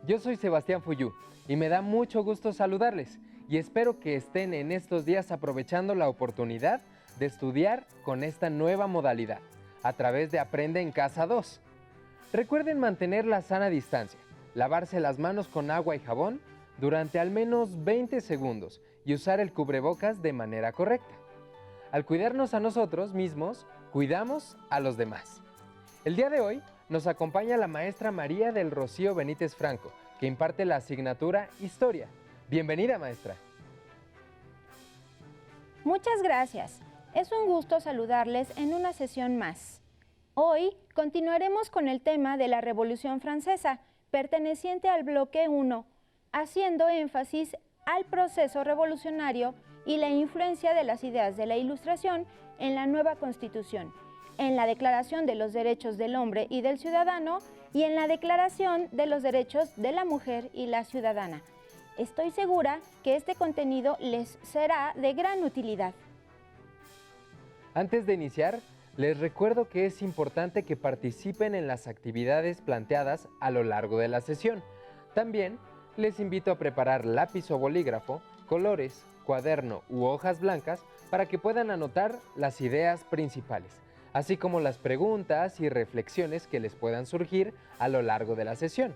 Yo soy Sebastián Fuyú y me da mucho gusto saludarles y espero que estén en estos días aprovechando la oportunidad de estudiar con esta nueva modalidad a través de Aprende en Casa 2. Recuerden mantener la sana distancia, lavarse las manos con agua y jabón durante al menos 20 segundos y usar el cubrebocas de manera correcta. Al cuidarnos a nosotros mismos, cuidamos a los demás. El día de hoy nos acompaña la maestra María del Rocío Benítez Franco, que imparte la asignatura Historia. Bienvenida, maestra. Muchas gracias. Es un gusto saludarles en una sesión más. Hoy continuaremos con el tema de la Revolución Francesa, perteneciente al bloque 1, haciendo énfasis al proceso revolucionario y la influencia de las ideas de la Ilustración en la nueva Constitución, en la Declaración de los Derechos del Hombre y del Ciudadano y en la Declaración de los Derechos de la Mujer y la Ciudadana. Estoy segura que este contenido les será de gran utilidad. Antes de iniciar, les recuerdo que es importante que participen en las actividades planteadas a lo largo de la sesión. También les invito a preparar lápiz o bolígrafo, colores, cuaderno u hojas blancas para que puedan anotar las ideas principales, así como las preguntas y reflexiones que les puedan surgir a lo largo de la sesión.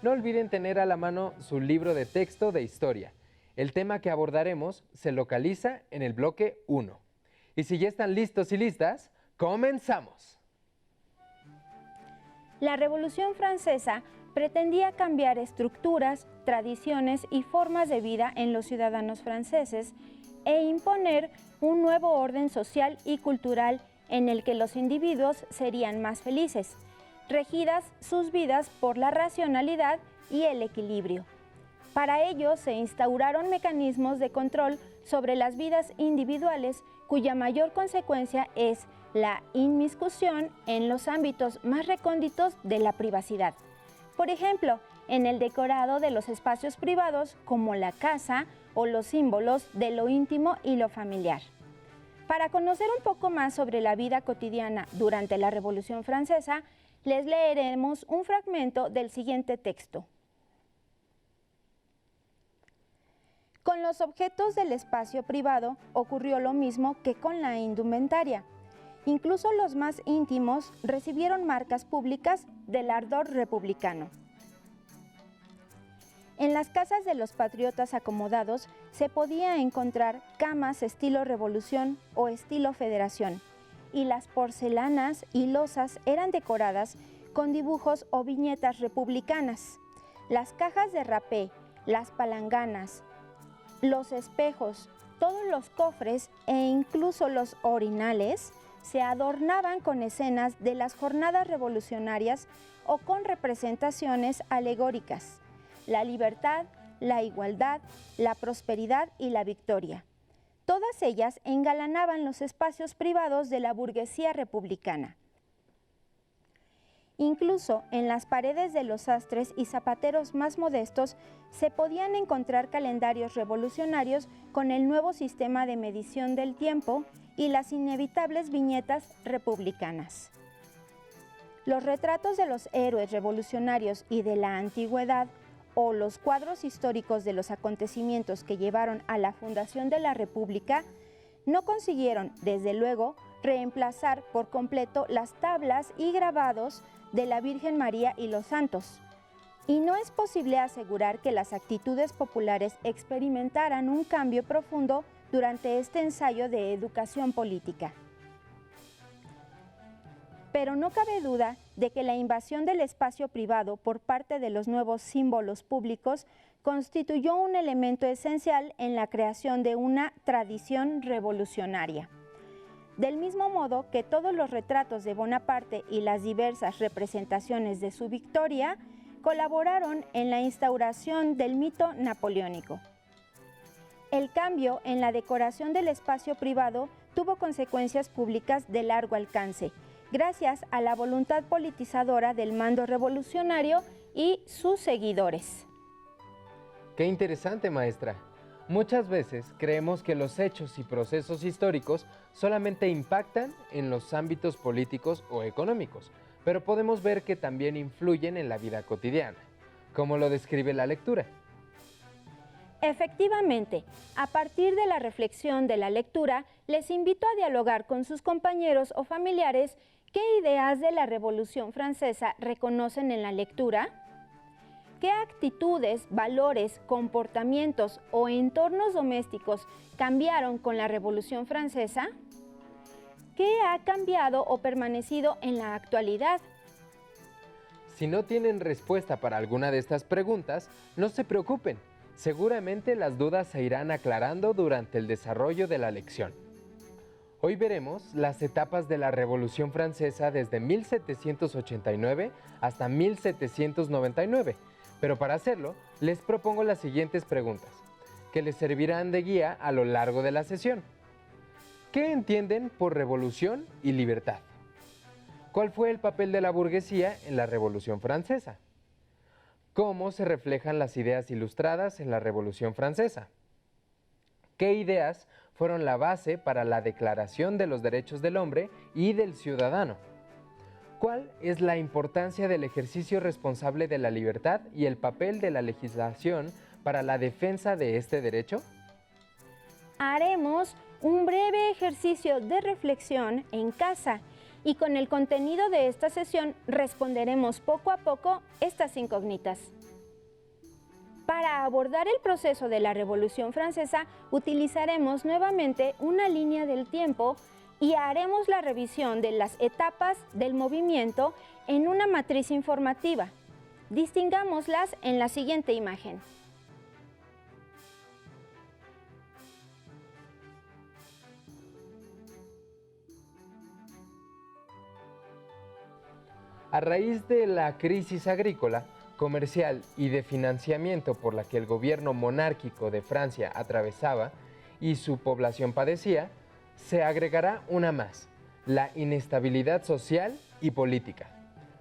No olviden tener a la mano su libro de texto de historia. El tema que abordaremos se localiza en el bloque 1. Y si ya están listos y listas, ¡comenzamos! La Revolución Francesa pretendía cambiar estructuras, tradiciones y formas de vida en los ciudadanos franceses e imponer un nuevo orden social y cultural en el que los individuos serían más felices, regidas sus vidas por la racionalidad y el equilibrio. Para ello se instauraron mecanismos de control sobre las vidas individuales cuya mayor consecuencia es la inmiscusión en los ámbitos más recónditos de la privacidad. Por ejemplo, en el decorado de los espacios privados como la casa o los símbolos de lo íntimo y lo familiar. Para conocer un poco más sobre la vida cotidiana durante la Revolución Francesa, les leeremos un fragmento del siguiente texto. Con los objetos del espacio privado ocurrió lo mismo que con la indumentaria. Incluso los más íntimos recibieron marcas públicas del ardor republicano. En las casas de los patriotas acomodados se podía encontrar camas estilo revolución o estilo federación, y las porcelanas y losas eran decoradas con dibujos o viñetas republicanas. Las cajas de rapé, las palanganas, los espejos, todos los cofres e incluso los orinales se adornaban con escenas de las jornadas revolucionarias o con representaciones alegóricas: la libertad, la igualdad, la prosperidad y la victoria. Todas ellas engalanaban los espacios privados de la burguesía republicana. Incluso en las paredes de los sastres y zapateros más modestos se podían encontrar calendarios revolucionarios con el nuevo sistema de medición del tiempo y las inevitables viñetas republicanas. Los retratos de los héroes revolucionarios y de la antigüedad o los cuadros históricos de los acontecimientos que llevaron a la fundación de la República no consiguieron, desde luego, reemplazar por completo las tablas y grabados de la Virgen María y los santos. Y no es posible asegurar que las actitudes populares experimentaran un cambio profundo durante este ensayo de educación política. Pero no cabe duda de que la invasión del espacio privado por parte de los nuevos símbolos públicos constituyó un elemento esencial en la creación de una tradición revolucionaria. Del mismo modo que todos los retratos de Bonaparte y las diversas representaciones de su victoria colaboraron en la instauración del mito napoleónico. El cambio en la decoración del espacio privado tuvo consecuencias públicas de largo alcance, gracias a la voluntad politizadora del mando revolucionario y sus seguidores. ¡Qué interesante, maestra! Muchas veces creemos que los hechos y procesos históricos solamente impactan en los ámbitos políticos o económicos, pero podemos ver que también influyen en la vida cotidiana. como lo describe la lectura. Efectivamente, a partir de la reflexión de la lectura, les invito a dialogar con sus compañeros o familiares qué ideas de la Revolución Francesa reconocen en la lectura, qué actitudes, valores, comportamientos o entornos domésticos cambiaron con la Revolución Francesa, qué ha cambiado o permanecido en la actualidad. Si no tienen respuesta para alguna de estas preguntas, no se preocupen. Seguramente las dudas se irán aclarando durante el desarrollo de la lección. Hoy veremos las etapas de la Revolución Francesa desde 1789 hasta 1799, pero para hacerlo les propongo las siguientes preguntas, que les servirán de guía a lo largo de la sesión. ¿Qué entienden por revolución y libertad? ¿Cuál fue el papel de la burguesía en la Revolución Francesa? ¿Cómo se reflejan las ideas ilustradas en la Revolución Francesa? ¿Qué ideas fueron la base para la Declaración de los Derechos del Hombre y del Ciudadano? ¿Cuál es la importancia del ejercicio responsable de la libertad y el papel de la legislación para la defensa de este derecho? Haremos un breve ejercicio de reflexión en casa y con el contenido de esta sesión responderemos poco a poco estas incógnitas. Para abordar el proceso de la Revolución Francesa, utilizaremos nuevamente una línea del tiempo y haremos la revisión de las etapas del movimiento en una matriz informativa. Distingámoslas en la siguiente imagen. A raíz de la crisis agrícola, comercial y de financiamiento por la que el gobierno monárquico de Francia atravesaba y su población padecía, se agregará una más, la inestabilidad social y política.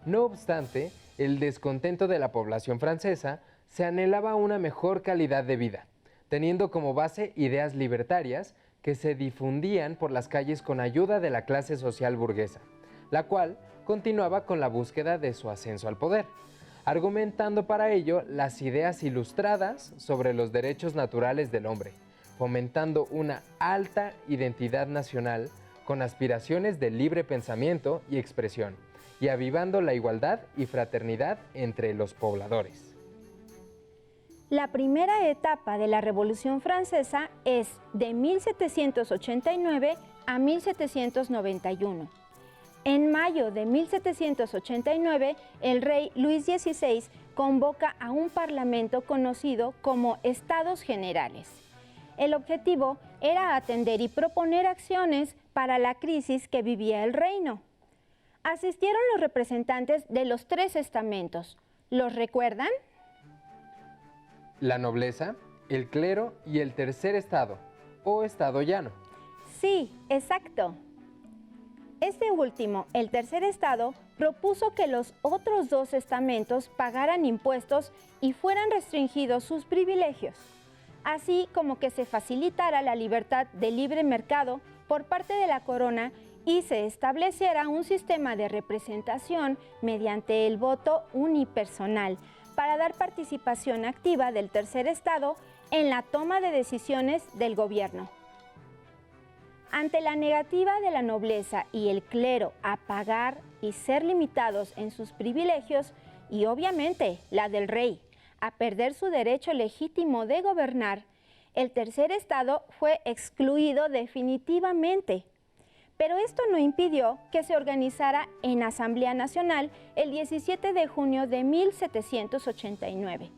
No obstante, el descontento de la población francesa se anhelaba una mejor calidad de vida, teniendo como base ideas libertarias que se difundían por las calles con ayuda de la clase social burguesa, la cual continuaba con la búsqueda de su ascenso al poder, argumentando para ello las ideas ilustradas sobre los derechos naturales del hombre, fomentando una alta identidad nacional con aspiraciones de libre pensamiento y expresión, y avivando la igualdad y fraternidad entre los pobladores. La primera etapa de la Revolución Francesa es de 1789 a 1791. En mayo de 1789, el rey Luis XVI convoca a un parlamento conocido como Estados Generales. El objetivo era atender y proponer acciones para la crisis que vivía el reino. Asistieron los representantes de los tres estamentos. ¿Los recuerdan? La nobleza, el clero y el tercer estado, o estado llano. Sí, exacto. Este último, el tercer estado, propuso que los otros dos estamentos pagaran impuestos y fueran restringidos sus privilegios, así como que se facilitara la libertad de libre mercado por parte de la corona y se estableciera un sistema de representación mediante el voto unipersonal para dar participación activa del tercer estado en la toma de decisiones del gobierno. Ante la negativa de la nobleza y el clero a pagar y ser limitados en sus privilegios, y obviamente la del rey a perder su derecho legítimo de gobernar, el tercer estado fue excluido definitivamente. Pero esto no impidió que se organizara en Asamblea Nacional el 17 de junio de 1789.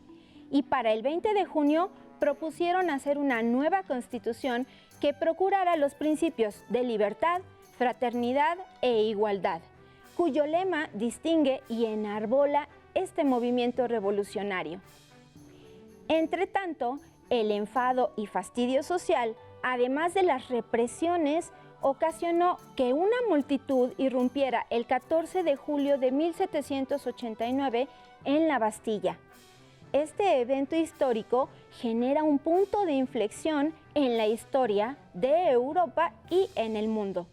Y para el 20 de junio propusieron hacer una nueva constitución que procurara los principios de libertad, fraternidad e igualdad, cuyo lema distingue y enarbola este movimiento revolucionario. Entre tanto, el enfado y fastidio social, además de las represiones, ocasionó que una multitud irrumpiera el 14 de julio de 1789 en la Bastilla. Este evento histórico genera un punto de inflexión en la historia de Europa y en el mundo,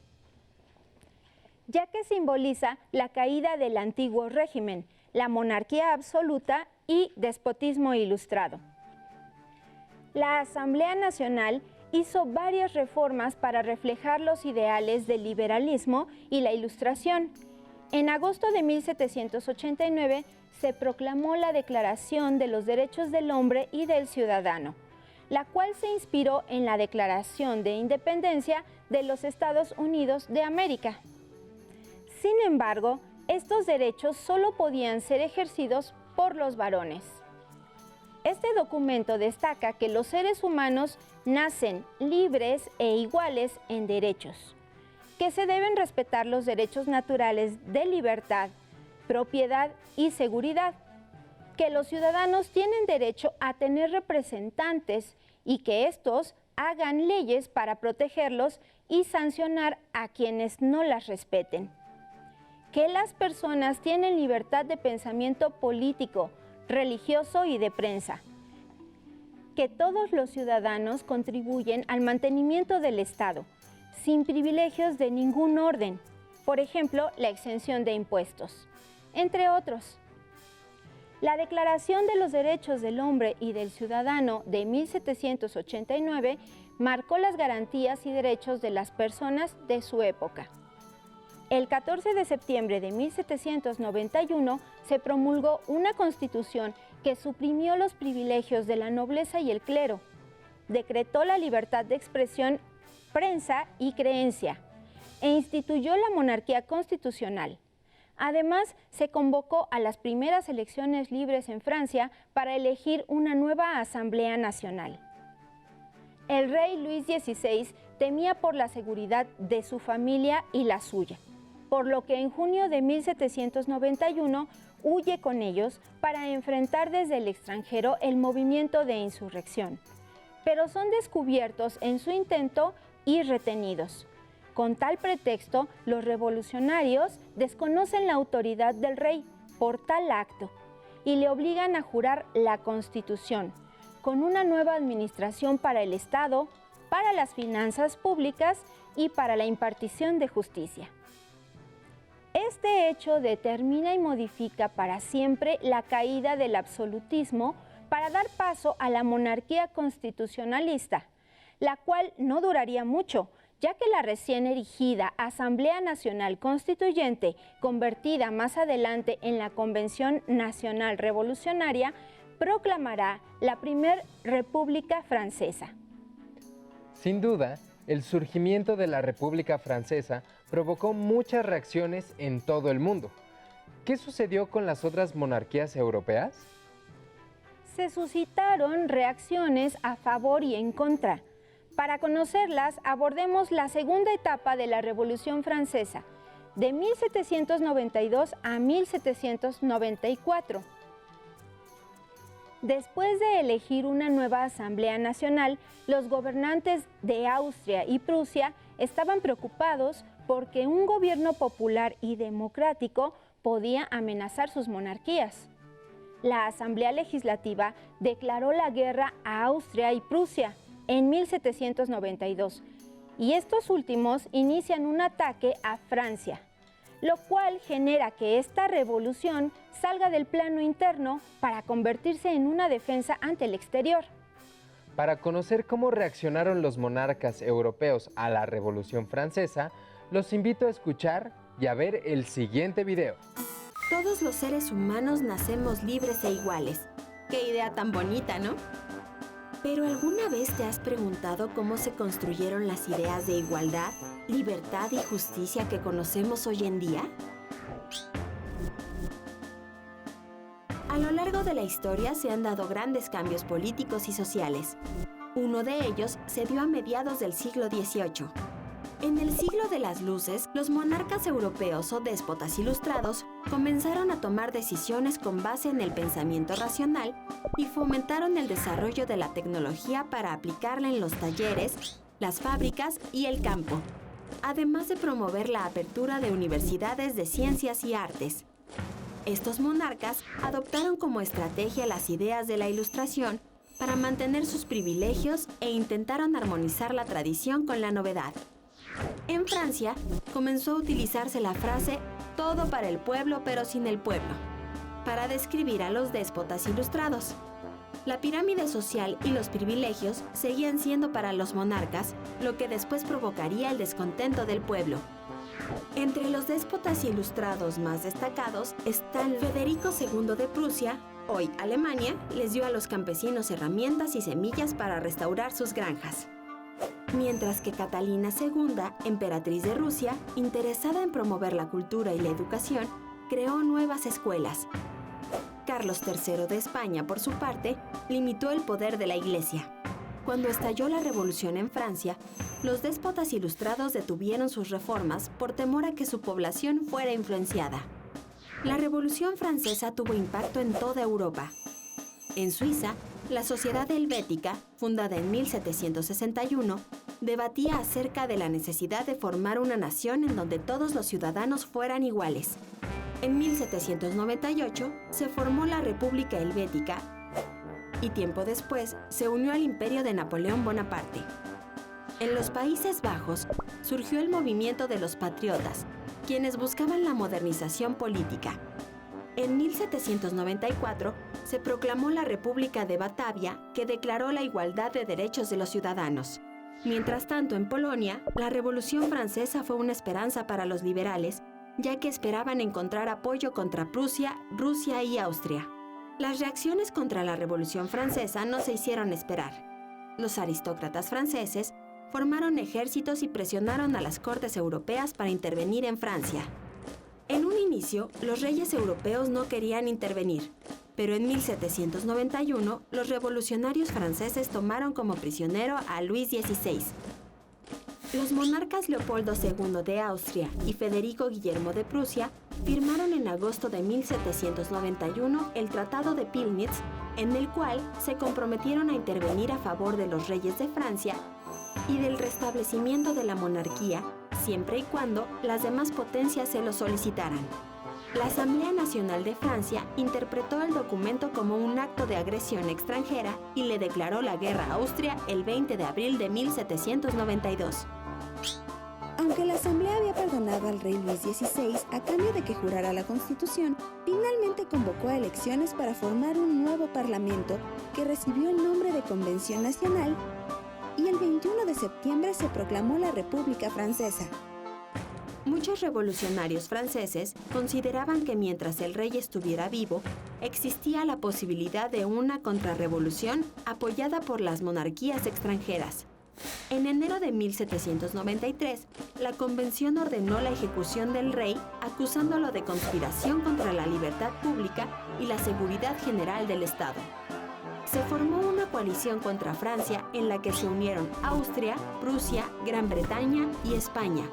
ya que simboliza la caída del antiguo régimen, la monarquía absoluta y despotismo ilustrado. La Asamblea Nacional hizo varias reformas para reflejar los ideales del liberalismo y la Ilustración. En agosto de 1789 se proclamó la Declaración de los Derechos del Hombre y del Ciudadano, la cual se inspiró en la Declaración de Independencia de los Estados Unidos de América. Sin embargo, estos derechos solo podían ser ejercidos por los varones. Este documento destaca que los seres humanos nacen libres e iguales en derechos, que se deben respetar los derechos naturales de libertad, propiedad y seguridad, que los ciudadanos tienen derecho a tener representantes y que estos hagan leyes para protegerlos y sancionar a quienes no las respeten, que las personas tienen libertad de pensamiento político, religioso y de prensa, que todos los ciudadanos contribuyen al mantenimiento del Estado, sin privilegios de ningún orden, por ejemplo, la exención de impuestos, entre otros. La Declaración de los Derechos del Hombre y del Ciudadano de 1789 marcó las garantías y derechos de las personas de su época. El 14 de septiembre de 1791 se promulgó una constitución que suprimió los privilegios de la nobleza y el clero, decretó la libertad de expresión, prensa y creencia, e instituyó la monarquía constitucional. Además, se convocó a las primeras elecciones libres en Francia para elegir una nueva Asamblea Nacional. El rey Luis XVI temía por la seguridad de su familia y la suya, por lo que en junio de 1791 huye con ellos para enfrentar desde el extranjero el movimiento de insurrección, pero son descubiertos en su intento y retenidos. Con tal pretexto, los revolucionarios desconocen la autoridad del rey por tal acto y le obligan a jurar la Constitución, con una nueva administración para el Estado, para las finanzas públicas y para la impartición de justicia. Este hecho determina y modifica para siempre la caída del absolutismo para dar paso a la monarquía constitucionalista, la cual no duraría mucho, ya que la recién erigida Asamblea Nacional Constituyente, convertida más adelante en la Convención Nacional Revolucionaria, proclamará la primera República Francesa. Sin duda, el surgimiento de la República Francesa provocó muchas reacciones en todo el mundo. ¿Qué sucedió con las otras monarquías europeas? Se suscitaron reacciones a favor y en contra. Para conocerlas, abordemos la segunda etapa de la Revolución Francesa, de 1792 a 1794. Después de elegir una nueva Asamblea Nacional, los gobernantes de Austria y Prusia estaban preocupados porque un gobierno popular y democrático podía amenazar sus monarquías. La Asamblea Legislativa declaró la guerra a Austria y Prusia en 1792, y estos últimos inician un ataque a Francia, lo cual genera que esta revolución salga del plano interno para convertirse en una defensa ante el exterior. Para conocer cómo reaccionaron los monarcas europeos a la Revolución Francesa, los invito a escuchar y a ver el siguiente video. Todos los seres humanos nacemos libres e iguales. Qué idea tan bonita, ¿no? ¿Pero alguna vez te has preguntado cómo se construyeron las ideas de igualdad, libertad y justicia que conocemos hoy en día? A lo largo de la historia se han dado grandes cambios políticos y sociales. Uno de ellos se dio a mediados del siglo XVIII. En el siglo de las luces, los monarcas europeos o déspotas ilustrados comenzaron a tomar decisiones con base en el pensamiento racional y fomentaron el desarrollo de la tecnología para aplicarla en los talleres, las fábricas y el campo, además de promover la apertura de universidades de ciencias y artes. Estos monarcas adoptaron como estrategia las ideas de la Ilustración para mantener sus privilegios e intentaron armonizar la tradición con la novedad. En Francia, comenzó a utilizarse la frase «todo para el pueblo pero sin el pueblo», para describir a los déspotas ilustrados. La pirámide social y los privilegios seguían siendo para los monarcas, lo que después provocaría el descontento del pueblo. Entre los déspotas ilustrados más destacados están Federico II de Prusia, hoy Alemania, les dio a los campesinos herramientas y semillas para restaurar sus granjas. Mientras que Catalina II, emperatriz de Rusia, interesada en promover la cultura y la educación, creó nuevas escuelas. Carlos III de España, por su parte, limitó el poder de la Iglesia. Cuando estalló la Revolución en Francia, los déspotas ilustrados detuvieron sus reformas por temor a que su población fuera influenciada. La Revolución Francesa tuvo impacto en toda Europa. En Suiza, la Sociedad Helvética, fundada en 1761, debatía acerca de la necesidad de formar una nación en donde todos los ciudadanos fueran iguales. En 1798 se formó la República Helvética y tiempo después se unió al imperio de Napoleón Bonaparte. En los Países Bajos surgió el movimiento de los patriotas, quienes buscaban la modernización política. En 1794 se proclamó la República de Batavia, que declaró la igualdad de derechos de los ciudadanos. Mientras tanto, en Polonia, la Revolución Francesa fue una esperanza para los liberales, ya que esperaban encontrar apoyo contra Prusia, Rusia y Austria. Las reacciones contra la Revolución Francesa no se hicieron esperar. Los aristócratas franceses formaron ejércitos y presionaron a las cortes europeas para intervenir en Francia. En un inicio, los reyes europeos no querían intervenir, pero en 1791 los revolucionarios franceses tomaron como prisionero a Luis XVI. Los monarcas Leopoldo II de Austria y Federico Guillermo de Prusia firmaron en agosto de 1791 el Tratado de Pillnitz, en el cual se comprometieron a intervenir a favor de los reyes de Francia y del restablecimiento de la monarquía, siempre y cuando las demás potencias se lo solicitaran. La Asamblea Nacional de Francia interpretó el documento como un acto de agresión extranjera y le declaró la guerra a Austria el 20 de abril de 1792. Aunque la Asamblea había perdonado al rey Luis XVI a cambio de que jurara la Constitución, finalmente convocó a elecciones para formar un nuevo parlamento que recibió el nombre de Convención Nacional y el 21 de septiembre se proclamó la República Francesa. Muchos revolucionarios franceses consideraban que mientras el rey estuviera vivo, existía la posibilidad de una contrarrevolución apoyada por las monarquías extranjeras. En enero de 1793, la Convención ordenó la ejecución del rey, acusándolo de conspiración contra la libertad pública y la seguridad general del Estado. Se formó una coalición contra Francia en la que se unieron Austria, Prusia, Gran Bretaña y España.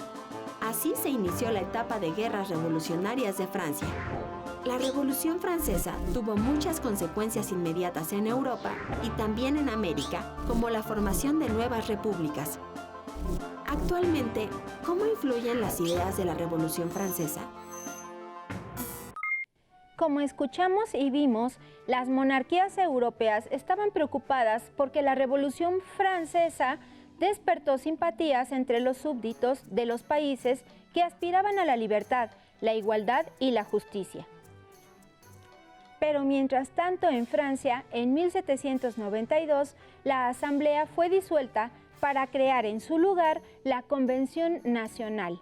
Así se inició la etapa de guerras revolucionarias de Francia. La Revolución Francesa tuvo muchas consecuencias inmediatas en Europa y también en América, como la formación de nuevas repúblicas. Actualmente, ¿cómo influyen las ideas de la Revolución Francesa? Como escuchamos y vimos, las monarquías europeas estaban preocupadas porque la Revolución Francesa despertó simpatías entre los súbditos de los países que aspiraban a la libertad, la igualdad y la justicia. Pero mientras tanto en Francia, en 1792, la Asamblea fue disuelta para crear en su lugar la Convención Nacional,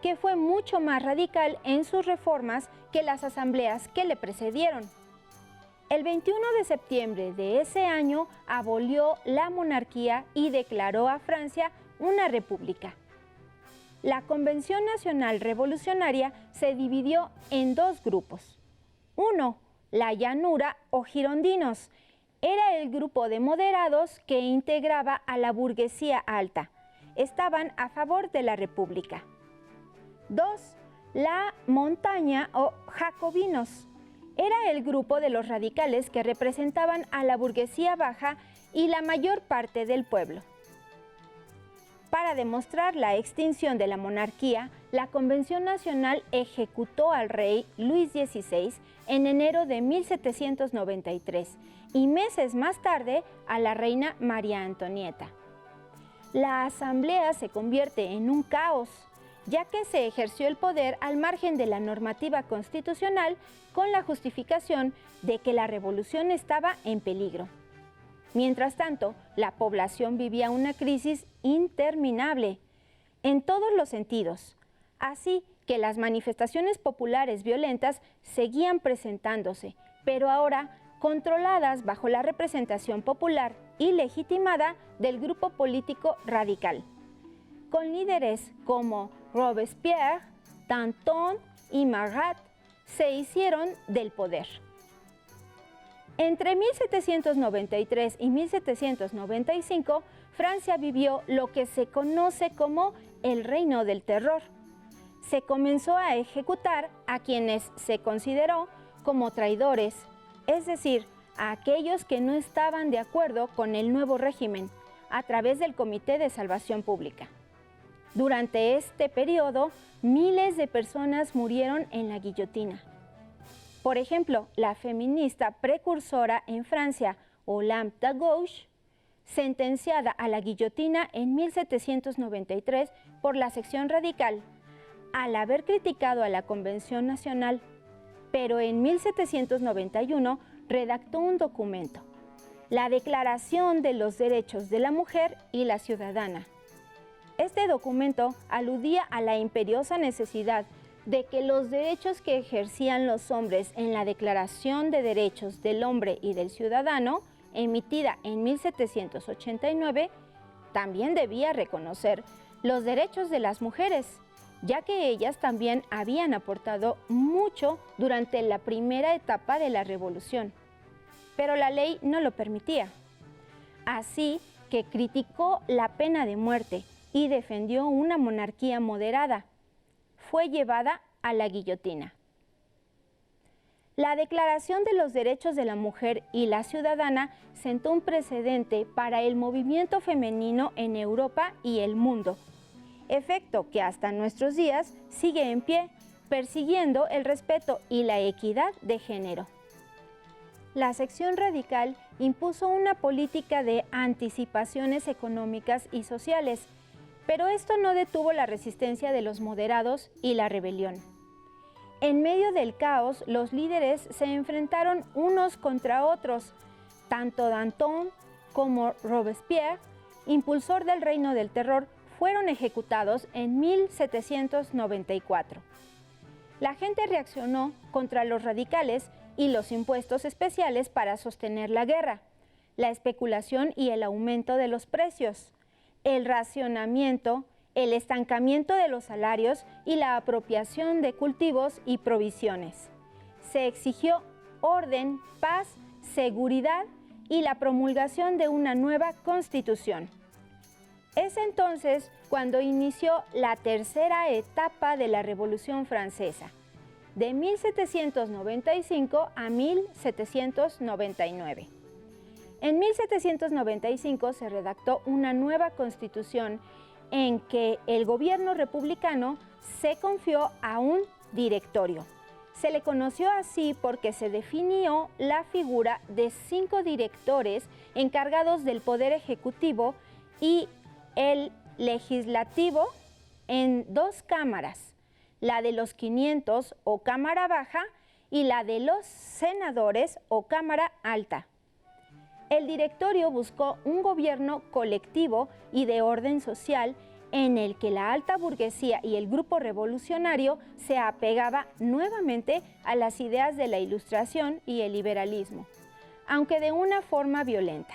que fue mucho más radical en sus reformas que las asambleas que le precedieron. El 21 de septiembre de ese año abolió la monarquía y declaró a Francia una república. La Convención Nacional Revolucionaria se dividió en dos grupos. Uno, la llanura o girondinos, era el grupo de moderados que integraba a la burguesía alta. Estaban a favor de la república. 2. La montaña o jacobinos. Era el grupo de los radicales que representaban a la burguesía baja y la mayor parte del pueblo. Para demostrar la extinción de la monarquía, la Convención Nacional ejecutó al rey Luis XVI en enero de 1793 y meses más tarde a la reina María Antonieta. La asamblea se convierte en un caos ya que se ejerció el poder al margen de la normativa constitucional con la justificación de que la revolución estaba en peligro. Mientras tanto, la población vivía una crisis interminable en todos los sentidos, así que las manifestaciones populares violentas seguían presentándose, pero ahora controladas bajo la representación popular y legitimada del grupo político radical, con líderes como Robespierre, Danton y Marat se hicieron del poder. Entre 1793 y 1795, Francia vivió lo que se conoce como el Reino del Terror. Se comenzó a ejecutar a quienes se consideró como traidores, es decir, a aquellos que no estaban de acuerdo con el nuevo régimen, a través del Comité de Salvación Pública. Durante este periodo, miles de personas murieron en la guillotina. Por ejemplo, la feminista precursora en Francia, Olympe de Gouges, sentenciada a la guillotina en 1793 por la sección radical, al haber criticado a la Convención Nacional, pero en 1791 redactó un documento, la Declaración de los Derechos de la Mujer y la Ciudadana. Este documento aludía a la imperiosa necesidad de que los derechos que ejercían los hombres en la Declaración de Derechos del Hombre y del Ciudadano, emitida en 1789, también debía reconocer los derechos de las mujeres, ya que ellas también habían aportado mucho durante la primera etapa de la Revolución. Pero la ley no lo permitía. Así que criticó la pena de muerte y defendió una monarquía moderada. Fue llevada a la guillotina. La Declaración de los Derechos de la Mujer y la Ciudadana sentó un precedente para el movimiento femenino en Europa y el mundo, efecto que hasta nuestros días sigue en pie, persiguiendo el respeto y la equidad de género. La sección radical impuso una política de anticipaciones económicas y sociales, pero esto no detuvo la resistencia de los moderados y la rebelión. En medio del caos, los líderes se enfrentaron unos contra otros. Tanto Danton como Robespierre, impulsor del Reino del Terror, fueron ejecutados en 1794. La gente reaccionó contra los radicales y los impuestos especiales para sostener la guerra, la especulación y el aumento de los precios, el racionamiento, el estancamiento de los salarios y la apropiación de cultivos y provisiones. Se exigió orden, paz, seguridad y la promulgación de una nueva constitución. Es entonces cuando inició la tercera etapa de la Revolución Francesa, de 1795 a 1799. En 1795 se redactó una nueva constitución en que el gobierno republicano se confió a un directorio. Se le conoció así porque se definió la figura de 5 directores encargados del poder ejecutivo y el legislativo en 2 cámaras, la de los 500 o Cámara Baja y la de los senadores o Cámara Alta. El directorio buscó un gobierno colectivo y de orden social en el que la alta burguesía y el grupo revolucionario se apegaba nuevamente a las ideas de la Ilustración y el liberalismo, aunque de una forma violenta.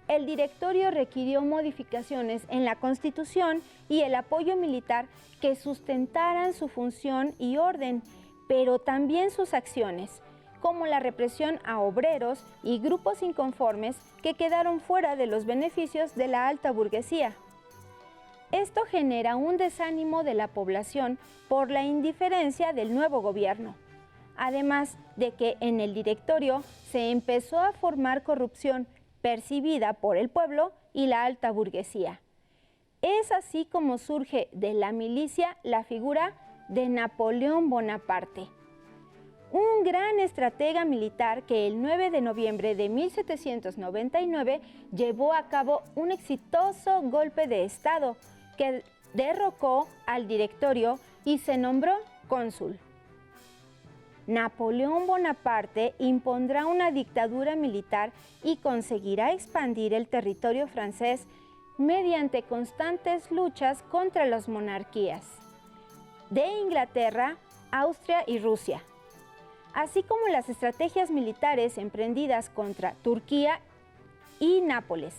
El directorio requirió modificaciones en la Constitución y el apoyo militar que sustentaran su función y orden, pero también sus acciones, como la represión a obreros y grupos inconformes que quedaron fuera de los beneficios de la alta burguesía. Esto genera un desánimo de la población por la indiferencia del nuevo gobierno, además de que en el directorio se empezó a formar corrupción percibida por el pueblo y la alta burguesía. Es así como surge de la milicia la figura de Napoleón Bonaparte, un gran estratega militar que el 9 de noviembre de 1799 llevó a cabo un exitoso golpe de Estado que derrocó al directorio y se nombró cónsul. Napoleón Bonaparte impondrá una dictadura militar y conseguirá expandir el territorio francés mediante constantes luchas contra las monarquías de Inglaterra, Austria y Rusia, así como las estrategias militares emprendidas contra Turquía y Nápoles.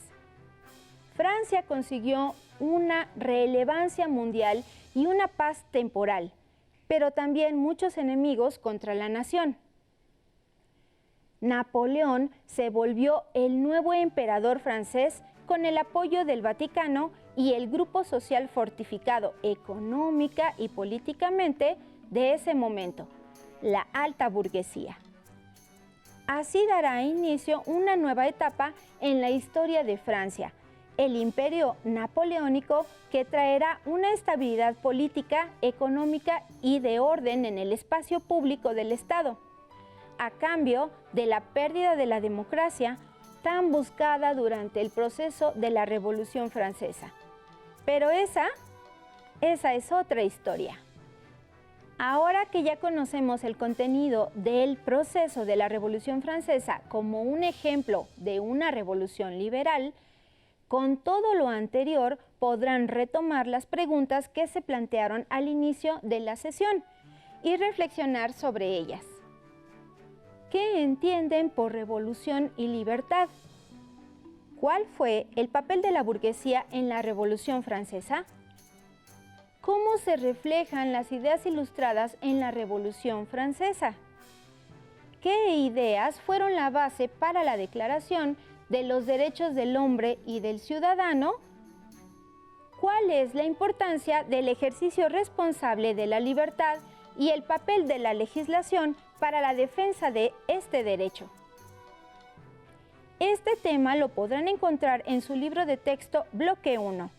Francia consiguió una relevancia mundial y una paz temporal, pero también muchos enemigos contra la nación. Napoleón se volvió el nuevo emperador francés con el apoyo del Vaticano y el grupo social fortificado económica y políticamente de ese momento, la alta burguesía. Así dará inicio una nueva etapa en la historia de Francia, el imperio napoleónico, que traerá una estabilidad política, económica y de orden en el espacio público del Estado, a cambio de la pérdida de la democracia tan buscada durante el proceso de la Revolución Francesa. Pero esa es otra historia. Ahora que ya conocemos el contenido del proceso de la Revolución Francesa como un ejemplo de una revolución liberal, con todo lo anterior podrán retomar las preguntas que se plantearon al inicio de la sesión y reflexionar sobre ellas. ¿Qué entienden por revolución y libertad? ¿Cuál fue el papel de la burguesía en la Revolución Francesa? ¿Cómo se reflejan las ideas ilustradas en la Revolución Francesa? ¿Qué ideas fueron la base para la Declaración de los Derechos del Hombre y del Ciudadano? ¿Cuál es la importancia del ejercicio responsable de la libertad y el papel de la legislación para la defensa de este derecho? Este tema lo podrán encontrar en su libro de texto Bloque 1,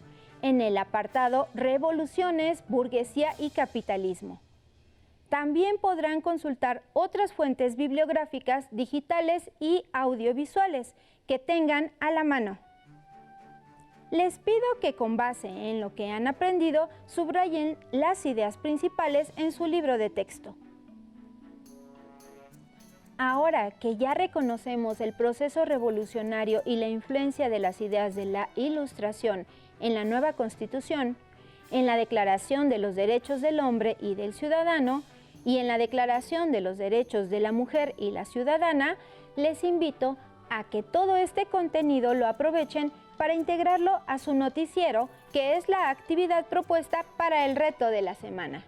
en el apartado Revoluciones, Burguesía y Capitalismo. También podrán consultar otras fuentes bibliográficas digitales y audiovisuales que tengan a la mano. Les pido que con base en lo que han aprendido, subrayen las ideas principales en su libro de texto. Ahora que ya reconocemos el proceso revolucionario y la influencia de las ideas de la Ilustración en la nueva Constitución, en la Declaración de los Derechos del Hombre y del Ciudadano y en la Declaración de los Derechos de la Mujer y la Ciudadana, les invito a que todo este contenido lo aprovechen para integrarlo a su noticiero, que es la actividad propuesta para el reto de la semana.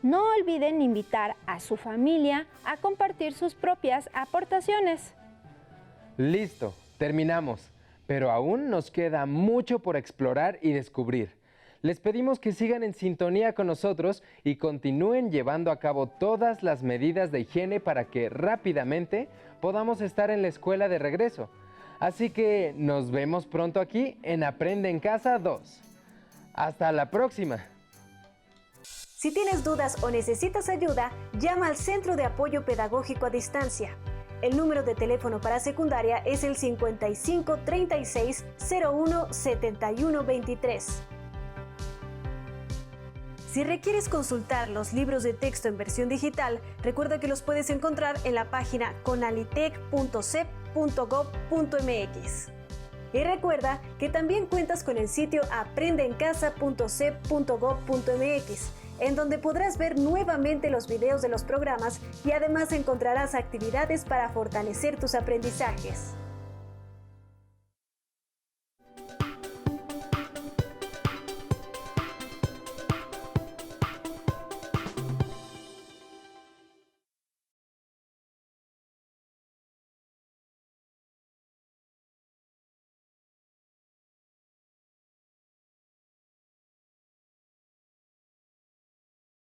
No olviden invitar a su familia a compartir sus propias aportaciones. Listo, terminamos, pero aún nos queda mucho por explorar y descubrir. Les pedimos que sigan en sintonía con nosotros y continúen llevando a cabo todas las medidas de higiene para que rápidamente podamos estar en la escuela de regreso. Así que nos vemos pronto aquí en Aprende en Casa 2. ¡Hasta la próxima! Si tienes dudas o necesitas ayuda, llama al Centro de Apoyo Pedagógico a Distancia. El número de teléfono para secundaria es el 55 36 01 71 23. Si requieres consultar los libros de texto en versión digital, recuerda que los puedes encontrar en la página conalitec.cep.gov.mx. Y recuerda que también cuentas con el sitio aprendeencasa.cep.gov.mx, en donde podrás ver nuevamente los videos de los programas y además encontrarás actividades para fortalecer tus aprendizajes.